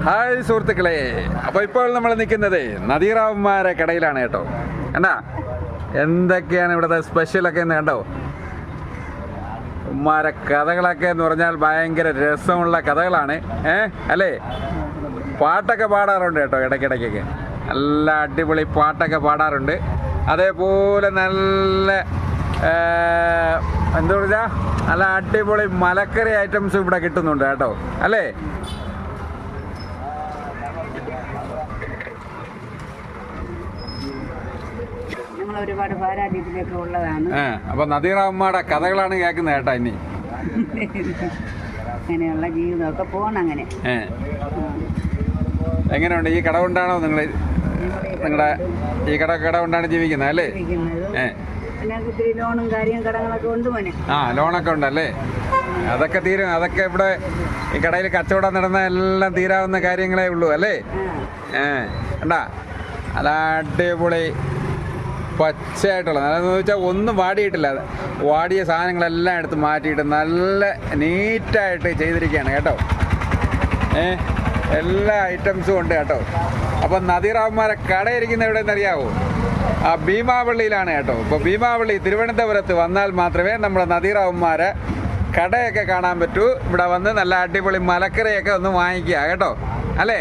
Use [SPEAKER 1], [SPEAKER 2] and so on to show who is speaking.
[SPEAKER 1] Hi സുഹൃത്തുക്കളെ, അപ്പോൾ ഇപ്പോൾ നമ്മൾ നിൽക്കുന്നത് നദീറാവുമാരെ കടയിലാണ് കേട്ടോ. എന്നാ എന്തൊക്കെയാണ് ഇവിടുത്തെ സ്പെഷ്യലൊക്കെ എന്ന് കണ്ടോ. ഉമ്മാരെ കഥകളൊക്കെ എന്ന് പറഞ്ഞാൽ ഭയങ്കര രസമുള്ള കഥകളാണ്. അല്ലേ, പാട്ടൊക്കെ പാടാറുണ്ട് കേട്ടോ, ഇടയ്ക്കിടയ്ക്കൊക്കെ നല്ല അടിപൊളി പാട്ടൊക്കെ പാടാറുണ്ട്. അതേപോലെ നല്ല എന്താ പറയുക, നല്ല അടിപൊളി മലക്കറി ഐറ്റംസ് ഇവിടെ കിട്ടുന്നുണ്ട് കേട്ടോ. അല്ലേ,
[SPEAKER 2] ഒരുപാട് പാരാദ്യത്തിലൊക്കെ ഉള്ളതാണ്.
[SPEAKER 1] അപ്പൊ നദീറാവുമ്മയുടെ കഥകളാണ് കേൾക്കുന്നത് കേട്ടാ. ഇനി
[SPEAKER 2] അങ്ങനെയുള്ള ജീവിതമൊക്കെ പോകണം. അങ്ങനെ
[SPEAKER 1] എങ്ങനെയുണ്ട് ഈ കട കൊണ്ടാണോ നിങ്ങളുടെ ഈ കട കൊണ്ടാണ് ജീവിക്കുന്നത് അല്ലേ?
[SPEAKER 2] ഒത്തിരി ലോണും കാര്യം കടങ്ങളൊക്കെ ഉണ്ട് മോനെ.
[SPEAKER 1] ലോണൊക്കെ ഉണ്ടല്ലേ, അതൊക്കെ തീരും. അതൊക്കെ ഇവിടെ ഈ കടയിൽ കച്ചവടം നടന്ന എല്ലാം തീരാവുന്ന കാര്യങ്ങളേ ഉള്ളൂ അല്ലേ? കണ്ടാ അല്ല അടിപൊളി പച്ചയായിട്ടുള്ള, അതെന്ന് വെച്ചാൽ ഒന്നും വാടിയിട്ടില്ല. വാടിയ സാധനങ്ങളെല്ലാം എടുത്ത് മാറ്റിയിട്ട് നല്ല നീറ്റായിട്ട് ചെയ്തിരിക്കുകയാണ് കേട്ടോ. എല്ലാ ഐറ്റംസും ഉണ്ട് കേട്ടോ. അപ്പം നദീറാവുമാരെ കടയിരിക്കുന്ന എവിടെയെന്ന് അറിയാവോ? ആ ഭീമാപള്ളിയിലാണ് കേട്ടോ. ഇപ്പോൾ ഭീമാപള്ളി തിരുവനന്തപുരത്ത് വന്നാൽ മാത്രമേ നമ്മുടെ നദീറാവുമാരെ കടയൊക്കെ കാണാൻ പറ്റൂ. ഇവിടെ വന്ന് നല്ല അടിപൊളി മലക്കറിയൊക്കെ ഒന്ന് വാങ്ങിക്കുക കേട്ടോ. അല്ലേ?